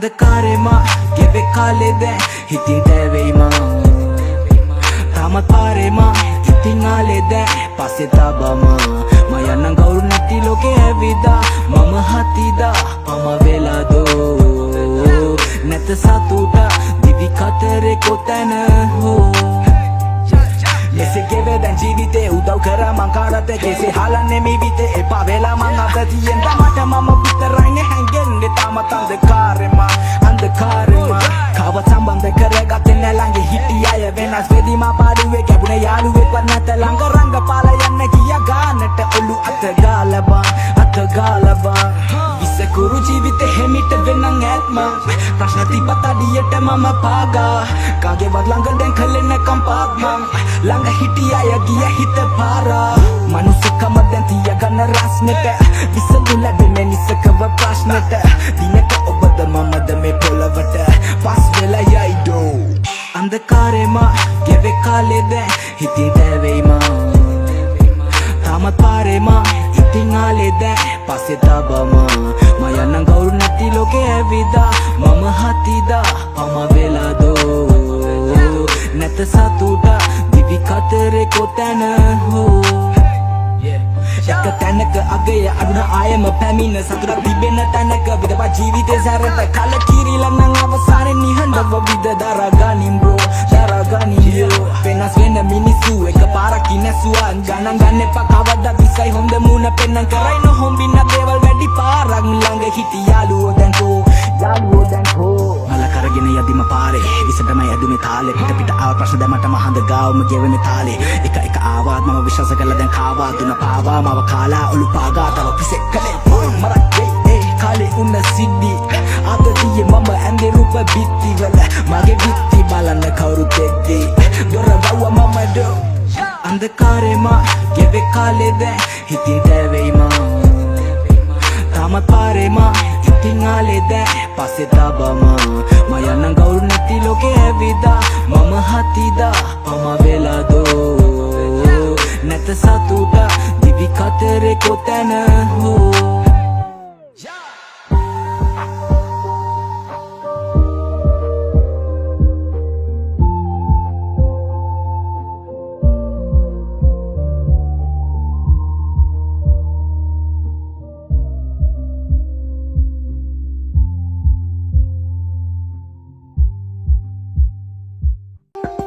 अंधकारema geve kalede hitin teveyma tamat parema hitin alede passe tabama maya nan gauru nati loke evida mama hatida ama vela do net satuta divi katere kotana ho Lese geve dan jivite udaw kara man karate kese halane mi vite e pavela man adati enda mata mama bitaraine hangenne tamat andakarema kawa sambandha karagatte nalange hitiyaya venas vedima paduwe kabune yaluwe pannata langa ranga pala yanna kiya ganata olu atagalaba විසකුරු ජීවිතේ හැමිට වෙනන් ඇත්ම ප්‍රශ්න තිබ්බත් අඩියට මම පාගා කාගේවත් ළඟ දැන් කලෙන්න කම්පාත් මං ළඟ හිටිය අය ගිය හිත පාරා මනුස්සකම දැන් තියගන්න රස්නෙට විසඳු ලැබෙන්නේ නිසකව ප්‍රශ්නෙට දිනක ඔබද මමද මේ පොළවට පස් වෙලා යයි දෝ අන්ධකාරෙම ගෙවේ කාලේ දැන් හිතේ දැවෙයිම තාමත් පාරෙම ඉතින් ආලේ දැන් passe tabama maya nan gauru nati loke evida mama hatida ama vela do net satuta divi katere kotana ho එක තැනක අගය අඩුන ආයම පැමිණ සතුටක් තිබෙන තැනක විදපා ජීවිතේ සැරට කලකිරිලා නම් අවසානයේ නිහඬව විද දරාගනින් බ්‍රෝ දරාගනින් යෝ වෙනස් වෙන මිනිස්සු එක පාරක් ඉනසුවා ගණන් ගන්න එපා කවදා විසයි හොඳ මුණ පෙන්නන් කරයි නොහොම්බින්න දේවල් වැඩි පාරක් ළඟ හිටි යාළුවෝ දැන් කෝ මල කරගෙන යදිම පාරේ විසටමයි ඇදුනේ තාලේ පිට පිට ආව ප්‍රශ්න දැමටම හඳ ගාවම ගෙවෙන තාලේ එක ආවාත් මම විශ්වාස කළා දැන් කාවා තුන පාවා මව කාලා ඔලු පාගා තව පිසෙක් කලේ මරක් ඒ කාලේ උන්න සිද්ධි අතතියේ මම ඇඳේ රූප බිත්ති වල මගේ බිත්ති බලන්න කවුරුත් එද්දි දොර වව්ව මම දෝ අන්ධකාරෙම ගෙවේ කාලේ දැන් හිතින් දැවෙයිම තාමත් පාරෙම ඉතින් ආලේ දැන් passe tabama maya nan gauru nati loke evida mama hatida ama vela do net satuta divi katere kotana ho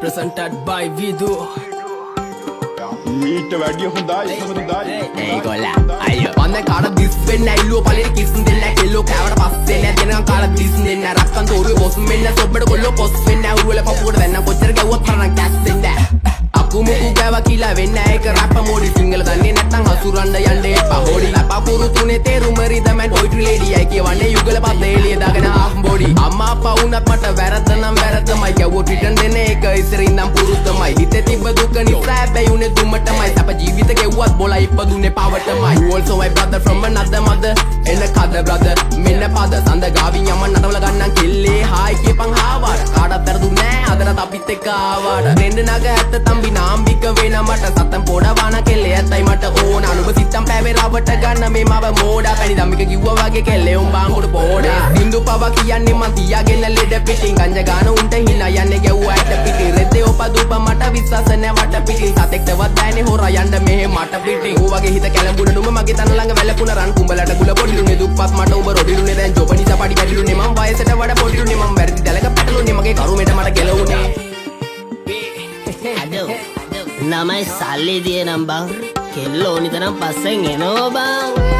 presented by Vidu මීට වැඩිය හොඳයි හොඳයි ඒගොල්ලා අයියෝ ඔන්න කාට දිස් වෙන්න ඇල්ලුව පළේ කිස් දෙන්න කෙල්ලෝ කෑවට පස්සේ නෑ දෙනවා කාට දිස් දෙන්න රක්කන් තෝරුවේ බොස් මෙන්න සොබ්බඩ කොල්ලෝ පොස් වෙන්න උරුවල පපුවට දැන්න කොච්චර ගැව්වත් තරණ කැස් දෙන්න අකුමුකු ගාව කියලා වෙන්න ඒක රැප් මොඩි සිංගල දන්නේ නැත්නම් අසුරන්න යන්න එපා හොඩි අපපුරු තුනේ තේරුම රිදමන් පොයිට්‍රි ලේඩියයි කියවන්නේ යුගල පද්ද එළිය දාගෙන ආම් බොඩි අම්මා අප්පා වුණත් මට වැරද්ද නම් වැරද්දමයි ගැව්වොත් රිටර්න් දෙන එක ඉස්සරින් නම් පුරුද්දමයි හිතේ තිබ්බ දුක නිසා හැබැයි උනේ දුමටමයි සප ජීවිත ගෙව්වත් බොලා ඉපදුනේ පවටමයි you also my brother from another mother එන්න කද brother මෙන්න පද සඳ ගාවින් යමන් නටවල ගන්නම් කෙල්ලේ හායි කියපන් හාවට කාටවත් වැරදුනේ නෑ අදට අපිත් එක්ක ආවට දෙන්න නග ඇත්ත තම්බි නාම්බික වෙන මට සතම් පොඩවන කෙල්ලේ ඇත්තයි මට ඕන අනුබ සිත්තම් පැවේ රවට ගන්න මේ මව මෝඩා පැණි දම්මික කිව්වා වගේ කෙල්ලේ උඹ අංගුඩ පොඩා සින්දු පව කියන්නේ මන් තියාගෙන ලෙඩ පිටින් ගංජ ගාන උන්ට හිනා යන්නේ ගැව්වා ඇට පිටින් රෙද්දේ ඔප දුප මට විශ්වාස නෑ වට පිටින් සතෙක්ටවත් දැනේ හොරා යන්න මෙහෙ මට පිටින් ඌ වගේ හිත කැලඹුණ නුඹ මගේ තන ළඟ වැළපුණ රන් කුඹලට ගුල පොඩිලුනේ දුප්පත් මට උඹ රොඩිලුනේ දැන් ජොබ නිසා පඩි කැඩිලුනේ මම වයසට වඩා පොඩිලුනේ මම වැරදි දැලක පැටලුනේ මගේ කරුමෙට මට ගැලවුනේ අඩෝ නමයි සල්ලි දිය නම් බං කෙල්ලෝ ඕනි තරම් පස්සෙන් එනෝ බං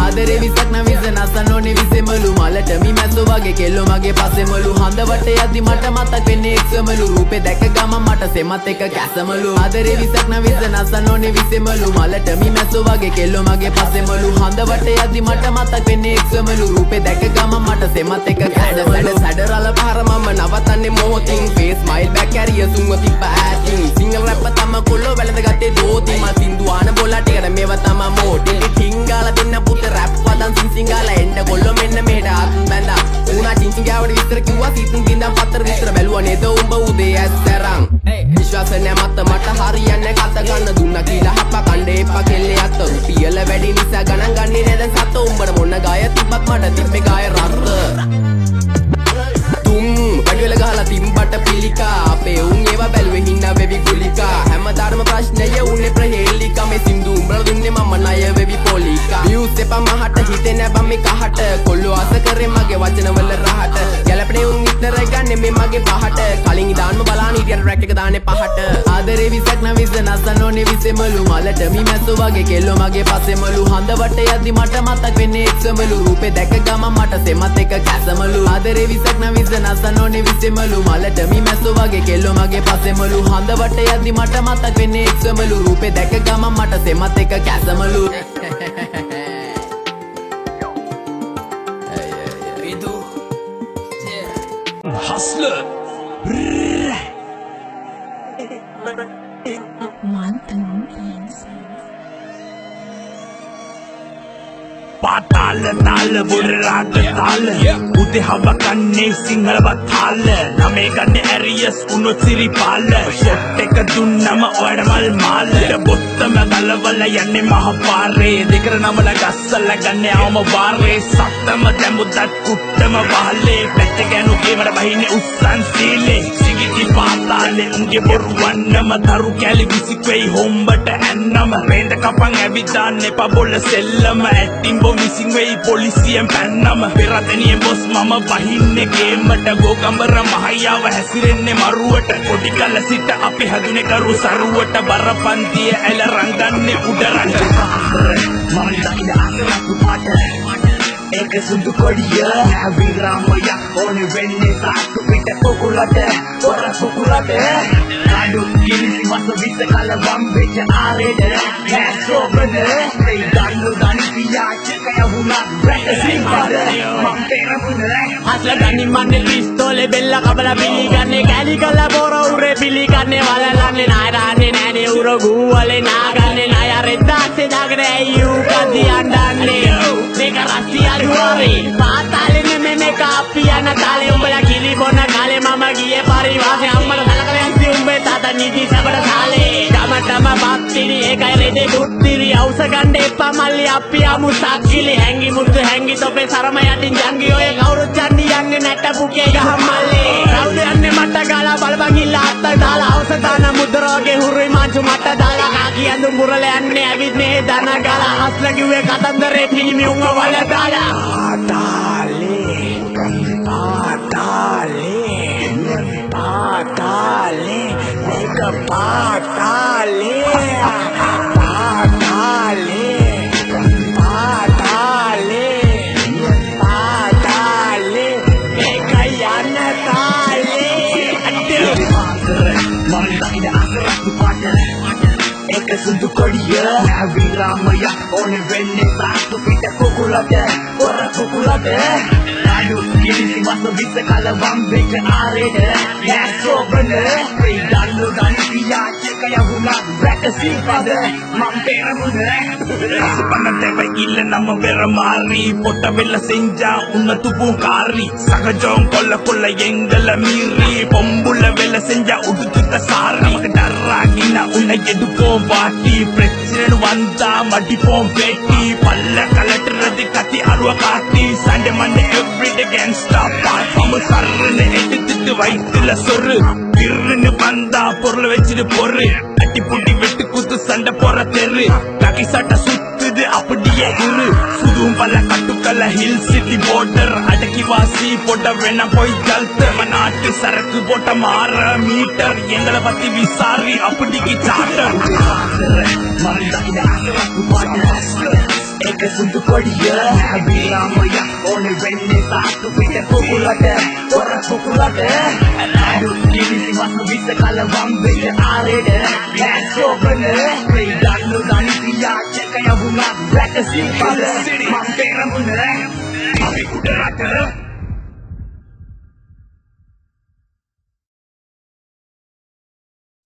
ආදරේ විසක් නම් විස නසන්න ඕනේ විසෙමලු මලට මි මැස්සෝ වගේ කෙල්ලෝ මගේ පස්සෙමලු හඳවට යද්දි මට මතක් වෙන්නේ එක්සමලු රූපේ දැක ගමන් මට සෙමත් එක කැසමලු ආදරේ විසක් නම් විස නසන්න ඕනේ විසෙමලු මලට මි මැස්සෝ වගේ කෙල්ලෝ මගේ පස්සෙමලු හඳවට යද්දි මට මතක් වෙන්නේ එක්සමලු රූපේ දැක ගමන් මට සෙමත් එක කැසමලු සැඩරල පාර මම නවතන්නේ මොහොතින් face smile back carrier සුන්ව තිබ්බ ඇතින් සිංගල් රැප් තම කොල්ලෝ වැළඳ ගත්තේ දෝති මා සින්දු ආන බොලටේකට මේව තම මෝටි ටිංගාල දෙන්න පුත රැප් වදන් සිංගාල එන්න කොල්ලෝ මෙන්න මෙහෙට අත් බැඳා උනා චිංචිං ගාවට විස්තර කිව්වා සීතුන් ගින්දම් පතර විස්තර බැලුවා නේද උඹ උදේ ඇස්තරන් විශ්වාස නැ මත මට හරියන්නේ කත ගන්න දුන්නා කියලා හප්පා කණ්ඩේ එපා කෙල්ලේ අත රුපියල වැඩි නිසා ගණන් ගන්නේ නේද සත උඹට මොන ගාය තිබ්බත් මට තිබ්බේ ගාය ටික දාන්නේ පහට ආදරේ විසක් නවිස නසනෝනේ විසෙමලු මලට මි මැස්සෝ වගේ කෙල්ලෝ මගේ පස්සෙමලු හඳ වට යද්දි මට මතක් වෙන්නේ එක්සමලු රූපේ දැක ගම මට සෙමත් එක කැසමලු ආදරේ විසක් නවිස නසනෝනේ විසෙමලු මලට මි මැස්සෝ වගේ කෙල්ලෝ මගේ පස්සෙමලු හඳ වට යද්දි මට මතක් වෙන්නේ එක්සමලු රූපේ දැක ගම මට සෙමත් එක කැසමලු Hustler. පාතාල තාල බොරරාග තාල උදේ හව කන්නේ සිංහල බතාල නමේ ගන්න ඇරියස් උනොත් සිරිපාල ෂොට් එක දුන්නම ඔයාට මල් මාල බොත්තම ගලවල යන්නේ මහ පාරේ දෙකර නමල ගස්සල ගන්න අවම වාරේ සත්තම දැමුදත් කුට්ටම වහලේ පැත්ත ගෑනු කේමර බහින්නේ උස්සන් සීලේ සිගිති පාතාලේ උන්ගේ බොරුවන්නම දරු කැලි විසිකෙයි හොම්බට ඇන්නම රේඳ කපන් ඇවිදාන්න එපා බොල සෙල්ලම ඇටින් මිසින් වෙයි පොලිසියෙන් පැන්නම පෙරදෙනිය බොස් මම වහින්නේ ගේමට ගෝකම්බර මහයාව හැසිරෙන්නේ මරුවට පොඩි කල සිට අපි හැදුනේ කරු සරුවට බරපන්තිය ඇල රංගන්නේ උඩරට මම දකින අසරක් පාට ඒක සුදු කොඩිය විරාමය ඕනේ වෙන්නේ තාක්කු පිට කුකුලට පොර කුකුලට කාඩු කිරිසි මස විස කල වම්බෙච්ච ආරේට කැස්සෝබද ඒ දන්නු දනි පියාච්ච කයවුනා රැකසින් පද මම පෙරමුණ අස්ල ගනි මන්නේ පිස්තෝලේ බෙල්ල කබල පිළිගන්නේ කැලි කල බොර උරේ පිළිගන්නේ වලලන්නේ නායරන්නේ නෑනේ උර ගූවලේ නාගන්නේ නාය රෙද්දාස්සේ දාගෙන ඇයු කන්දි අඬන්නේ මේක රස්සිය දුරේ පාතාලෙන මෙමෙ කාපියන තාලේ උඹලා කිලි බොන කාලේ මම ගියේ පරිවාසේ අම්මලා සලකලා යන්ති උඹේ තාතා නිදි සබර තාලේ ඩමඩම බක්තිරි ඒකයි රෙදේ දුත්තිරි අවුස ගන්න එපා මල්ලි අපි ආමු සක්කිලි හැංගි මුතු හැංගි තොපේ සරම යටින් ජංගි ඔය කවුරුත් යන්නේ යන්නේ නැට පුකේ ගහම් මල්ලි කවුද යන්නේ මට ගාලා බලපන් ඉල්ලා අත්ත දාලා අවුස දාන මුද්‍රෝගේ හුරුයි මාංචු මට දාලා කාකි ඇඳුම් බුරල යන්නේ ඇවිත්නේ දන ගාලා හස්ල කිව්වේ කතන්දරේ පිළිමි උංග වල දාලා Patale, nigga, patale, patale, patale, patale, nigga, yana tale. Manda ida asarak patale. ඒක සුදු කොඩිය විරාමය ඕනේ වෙන්නේ තාක්කු පිට කුකුලට පොර කුකුලට කාඩු කිරිසි මස විස කල වම්බෙච්ච ආරේට කැස්සෝබද ඒ දන්නු දනි පියාච්ච කයවුනා රැකසින් පද මම පෙරමුණ රසපනතේ ඉල්ල නම වෙරමාරි පොට වෙල්ල සෙන්ජා උන්න තුපුකාරි සගජෝන් කොල්ල කොල්ල යෙංගල මීරි පොම්බුල වෙල්ල සෙන්ජා උඩුතුත සාරි නමක දරාගින උන්න යෙදුකෝ வாட்டி பிரச்சனை வந்தா மடிப்போம் பேட்டி பல்ல கலட்டுறது கத்தி அருவ காட்டி சண்டை மண்டை எவ்ரிடே கேங்ஸ்டா பாட்டு சர்ன்னு எடுத்துட்டு வயிற்றுல சொரு திருன்னு வந்தா பொருளை வச்சுட்டு பொறு அட்டி புட்டி வெட்டு குத்து சண்டை போற தெரு கக்கி சட்டை சுத்துது அப்படியே இரு சுதும் பல்ல கட்டுக்கல்ல ஹில் சிட்டி போர்டர் அடக்கி வாசி போட்ட வேணா போய் ஜல்த்து நாட்டு சரக்கு போட்ட மாற மீட்டர் எங்களை பத்தி விசாரி அப்படிக்கு சாட்டர் ඒක සුදු කොඩිය විරාමය ඕනේ වෙන්නේ තාක්කු පිට කුකුලට පොර කුකුලට කාඩු කිරිසි මස විස කල වම්බෙච්ච ආරේට කැස්සෝබද ඒ දන්නු දනි පියාච්ච කයවුනා රැකසින් පද මම පෙරමුණ අපි උඩරට